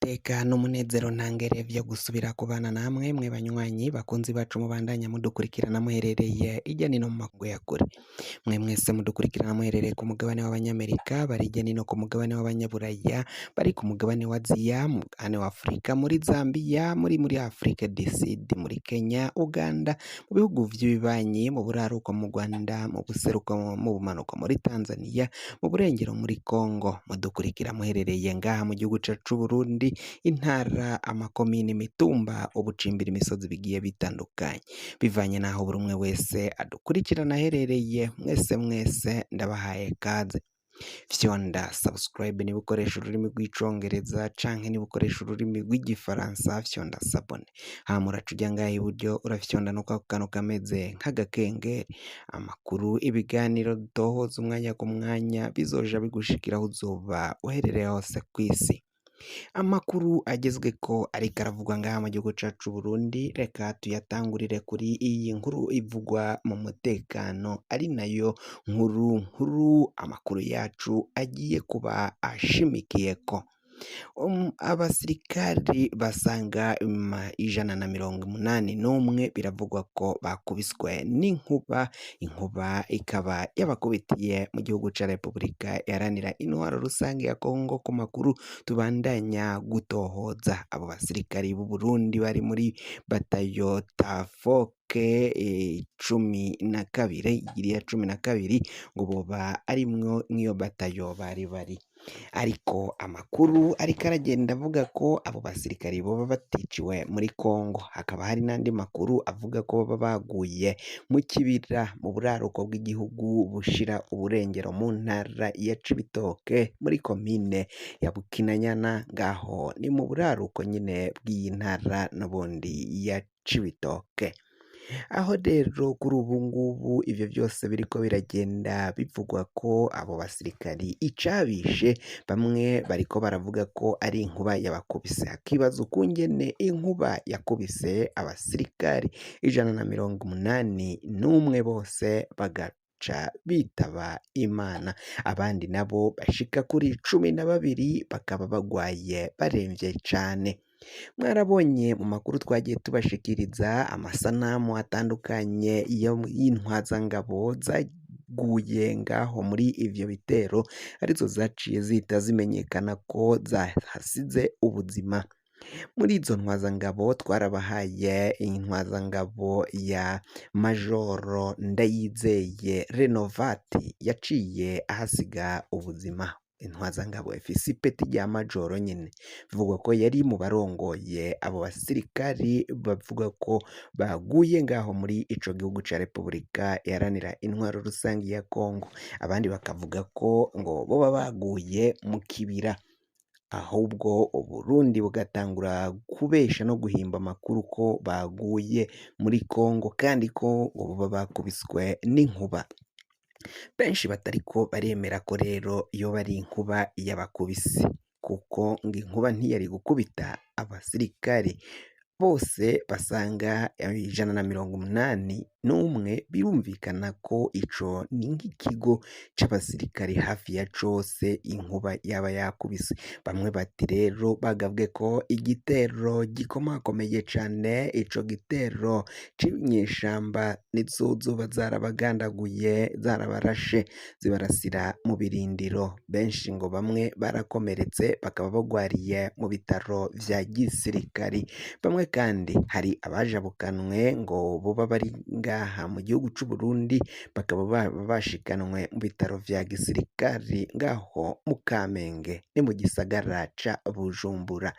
iteka n'umunezero ntangere vyo gusubira kubana namwe mwe banywanyi bakunzi bacu mubandanya mudukurikirana muherereye irya nino mu makungu ya kure, mwe mwese mudukurikirana muherereye ku mugabane w'abanyamerika, bari irya nino ku mugabane w'abanyaburaya, bari ku mugabane wa Aziya, mu mugabane wa Afurika, muri Zambia, muri Afrique du Sud, muri Kenya, Uganda, mu bihugu vy'ibibanyi, mu buraruko mu Rwanda, mu buseruko mu bumanuko muri Tanzania, mu burengero muri Congo, mudukurikira muherereye ngaha mu gihugu cacu c'Uburundi, intara, amakomine, imitumba, ubucimbira, imisozi bigiye bitandukanye, bivanye naho buri umwe wese adukurikirana aherereye. Mwese ndabahaye kaze. Fyonda subscribe niba ukoresha ururimi rw'icongereza canke niba ukoresha ururimi rw'igifaransa fyonda sabone, hama uraca uja ngaha iburyo urafyonda no kwako kantu kameze nk'agakengeri, amakuru, ibiganiro dutohoza umwanya ku mwanya bizoja bigushikira aho uzoba uherereye hose kw'isi. Amakuru agezweko ariko aravugwa ngaha mu gihugu cacu c'Uburundi, reka tuyatangurire kuri iyi nkuru ivugwa mu mutekano, ari nayo nkuru amakuru yacu agiye kuba ashimikiyeko. Abasirikari basaga 181 biravugwa ko bakubiswe n'inkuba, inkuba ikaba yabakubitiye mu gihugu ca Repubulika Iharanira Intwaro Rusange ya Kongo. Ku makuru tubandanya gutohoza, abo basirikari b'u Burundi bari muri batayo Tafoke 12 iriya 12 ngo boba arimwo nk'iyo batayo bari ariko amakuru ariko aragenda avuga ko abo basirikari boba baticiwe muri Kongo. Hakaba hari n'andi makuru avuga ko baba baguye mu kibira mu buraruko bw'igihugu bushira uburengero mu ntara ya Cibitoke muri komine ya Bukinanyana, ngaho ni mu buraruko nyine bw'iyi ntara n'ubundi ya Cibitoke. Aho rero kuri ubu ngubu ivyo vyose biriko biragenda bivugwa ko abo basirikari icabishe, bamwe bariko baravuga ko ari inkuba yabakubise, hakibaza ukungene inkuba yakubise abasirikari 181 bose bagaca bitaba Imana, abandi nabo bashika kuri 12 bakaba bagwaye baremvye cane. Mwarabonye mu makuru twagiye tubashikiriza amasanamu atandukanye y'intwazangabo zaguye ngaho muri ivyo bitero, arizo zaciye zihita zimenyekana ko zahasize ubuzima. Muri izo ntwazangabo twarabahaye intwazangabo ya Majoro Ndayizeye Renovati yaciye ahasiga ubuzima. Intwazangabo ifise ipeti rya majoro nyene, bivugwa ko yari mu barongoye abo basirikari bavuga ko baguye ngaho muri ico gihugu ca Repubulika Iharanira Intwaro Rusange ya Kongo. Abandi bakavuga ko ngo boba baguye mu kibira, ahubwo Uburundi bugatangura kubesha no guhimba amakuru ko baguye muri Kongo kandi ko boba bakubiswe n'inkuba. Benshi batariko baremera ko rero iyo bari inkuba yabakubise, kuko ngo inkuba ntiyari gukubita abasirikari bose basanga 181. Birumvikana ko ico ni nk'ikigo c'abasirikari hafi ya cose inkuba yaba yakubise. Bamwe bati rero bagabwe ko igitero gikomakomeye cane, ico gitero c'inyeshamba nizo zoba zarabagandaguye, zarabarashe zibarasira mu birindiro. Benshi ngo bamwe barakomeretse bakaba bagwariye mu bitaro vya gisirikari. Bamwe kandi hari abajabukanwe ngo boba bari ngaha mu gihugu c'Uburundi, bakaba bashikanwe mu bitaro vya gisirikari ngaho mu Kamenge ni mu gisagara ca Bujumbura.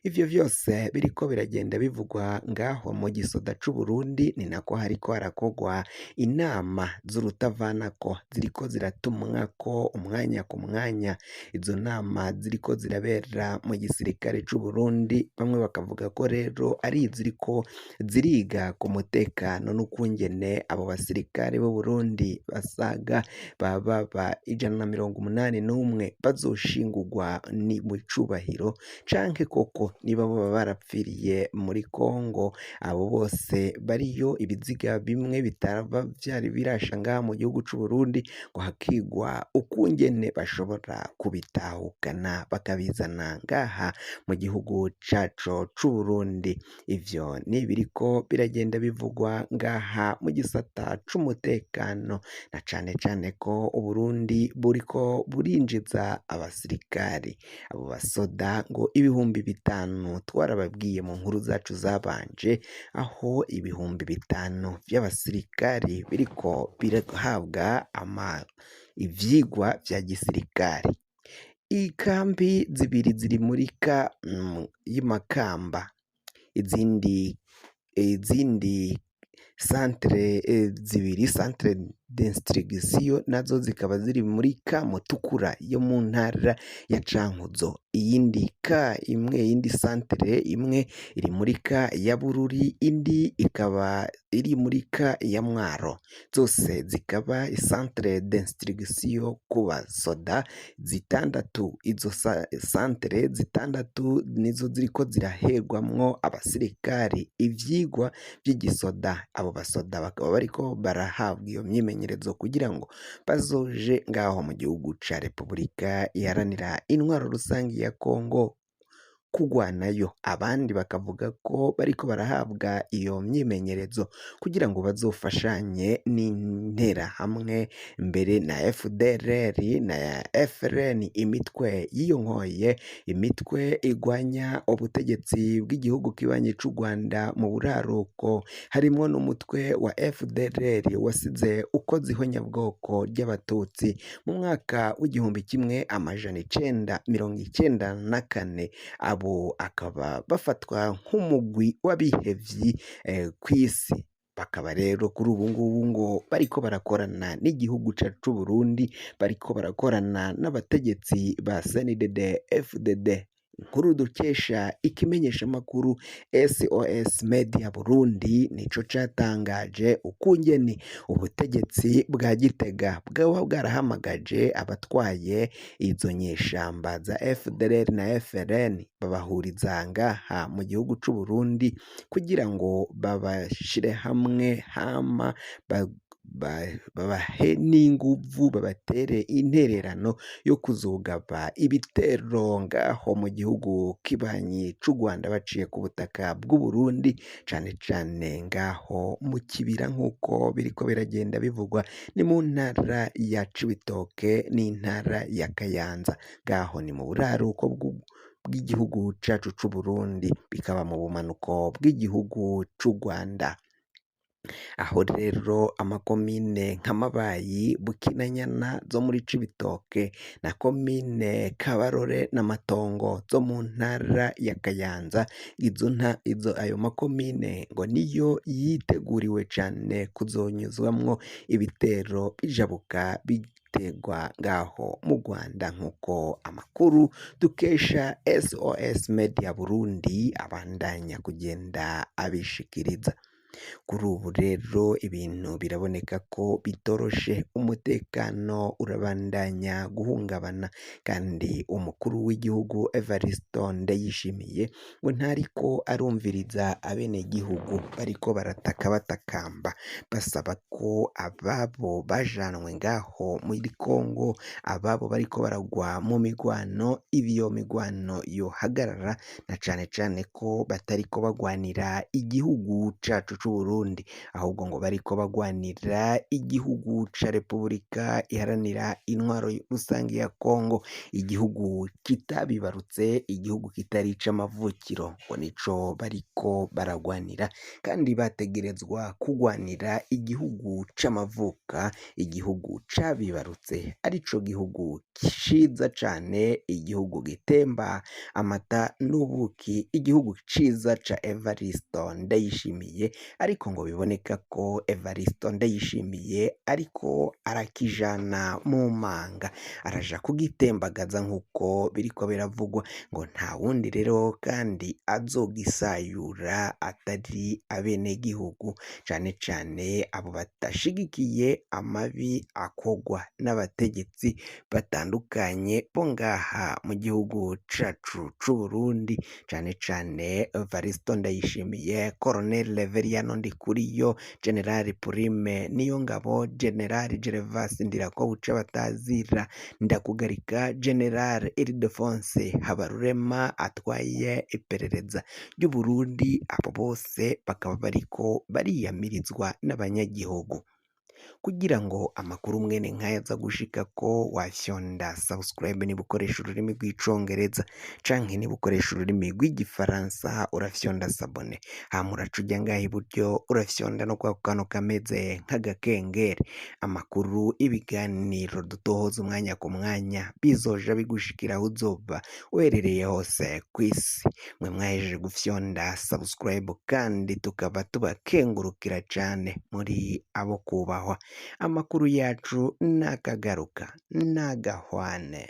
Ivyo vyose biriko biragenda bivugwa ngaho mu gisoda c'Uburundi, ni nako hariko harakogwa inama z'urutavanako ziriko ziratumwako umwanya ku mwanya. Izo nama ziriko zirabera mu gisirikare c'Uburundi, bamwe bakavuga ko rero ari iziriko ziriga ku mutekano n'ukuntu ukungene abo basirikare b'u Burundi basaga baba 181 bazoshingurwa ni mu cubahiro canke koko niba baba barapfiriye muri Kongo, abo bose bariyo ibiziga bimwe bitaba vyari birasha ngaha mu gihugu c'u Burundi ngo hakigwa ukungene bashobora kubitahukana bakabizana ngaha mu gihugu cacu c'u Burundi. Ivyo ni biriko biragenda bivugwa ngaha mu gisata c'umutekano, na cane cane ko Uburundi buriko burinjiza abasirikari, abo basoda ngo 5,000 twarababwiye mu nkuru zacu zabanje, aho 5,000 vy'abasirikari biriko birahabwa ivyigwa vya gisirikari. Ikambi zibiri ziri muri y'Imakamba, izindi centre zibiri, centre d'instruction nazo zikaba ziri muri Mutukura yo mu ntara ya Cankuzo, iyindi centre imwe iri muri ya Bururi, indi ikaba iri muri ya Mwaro, zose zikaba centre d'instruction ku basoda zitandatu. Izo centre zitandatu nizo ziriko ziraherwamwo abasirikari ivyigwa vy'igisoda. Abo basoda bakaba bariko barahabwa iyo myimenyerezo kugira ngo bazoje ngaho mu gihugu ca Repubulika iharanira intwaro rusangi ya Kongo kugwanayo. Abandi bakavuga ko bariko barahabwa iyo myimenyerezo kugira ngo bazofashanye n'interahamwe mbere na FDLR na FRN, imitwe yiyonkoye, imitwe igwanya ubutegetsi bw'igihugu kibanyi c'u Rwanda mu buraruko, harimwo n'umutwe wa FDLR wasize ukoze ihonyabwoko ry'abatutsi mu mwaka w'1994. Abo akaba bafatwa nk'umugwi w'abihevyi kw'isi, bakaba rero kuri ubu ngubu ngo bariko barakorana n'igihugu cacu c'u Burundi, bariko barakorana n'abategetsi ba CNDD FDD. Inkuru dukesha ikimenyesha makuru SOS Media Burundi nico catangaje ukungene ubutegetsi bwa Gitega bwaba bwarahamagaje abatwaye izo nyeshamba za FDLR na FRN babahuriza ngaha mu gihugu c'u Burundi kugira ngo babashire hamwe, hama babahe n'inguvu, babatere intererano yo kuzogaba ibitero ngaho mu gihugu kibanyi c'u Rwanda baciye ku butaka bw'u Burundi, cane cane ngaho mu kibira nk'uko biriko biragenda bivugwa, ni mu ntara ya Cibitoke n'intara ya Kayanza, ngaho ni mu buraruko bw'igihugu cacu c'u Burundi, bikaba mu bumanuko bw'igihugu c'u Rwanda. Aho rero amakomine nka Mabayi, Bukinanyana zo muri Cibitoke na komine Kabarore na Matongo zo mu ntara ya Kayanza, ayo makomine ngo niyo yiteguriwe cane kuzonyuzwamwo ibitero bijabuka biterwa ngaho mu Rwanda, nk'uko amakuru dukesha SOS Media Burundi abandanya kugenda abishikiriza. Kuri ubu rero ibintu biraboneka ko bitoroshe, umutekano urabandanya guhungabana, kandi umukuru w'igihugu Evariste Ndayishimiye ngo ntariko arumviriza abenegihugu bariko barataka batakamba basaba ko ababo bajanwe ngaho muri Kongo, ababo bariko baragwa mu migwano, iyo migwano yohagarara, na cane cane ko batariko bagwanira igihugu cacu c'u Burundi, ahubwo ngo bariko bagwanira igihugu ca Repubulika iharanira intwaro rusangi ya Kongo, igihugu kitabibarutse, igihugu kitari ic'amavukiro, ngo nico bariko baragwanira, kandi bategerezwa kugwanira igihugu c'amavuka, igihugu cabibarutse, arico gihugu ciza cane, igihugu gitemba amata n'ubuki, igihugu ciza ca Evariste Ndayishimiye, ariko ngo biboneka ko Evaristo Ndayishimiye ariko arakijana mu manga araja kugitembagaza nk'uko biriko biravugwa, ngo nta wundi rero kandi azogisayura atari abenegihugu, cane cane abo batashigikiye amabi akogwa n'abategetsi batandukanye bo ngaha mu gihugu cacu c'Uburundi, cane cane Evaristo Ndayishimiye, Colonel Reveriyano Ndikuriyo, General Prime Niyongabo, General Gervas Ndirakobuca batazira Ndakugarika, General Ildefonse Habarurema atwaye iperereza ry'Uburundi, abo bose bakaba bariko bariyamirizwa n'abanyagihugu. Kugira ngo amakuru mwene nkaya aza gushikako wafyonda subscribe niba ukoresha ururimi rw'icongereza canke niba ukoresha ururimi rw'igifaransa urafyonda sabone, hama uraca uja ngaha iburyo urafyonda no kwako kantu kameze nk'agakengeri, amakuru ibiganiro dutohoza umwanya ku mwanya bizoja bigushikira aho uzoba uherereye hose kw'isi. Mwe mwahejeje gufyonda subscribe kandi tukaba tubakengurukira cane muri abo kubahwa. Amakuru yacu nakagaruka nagahwane.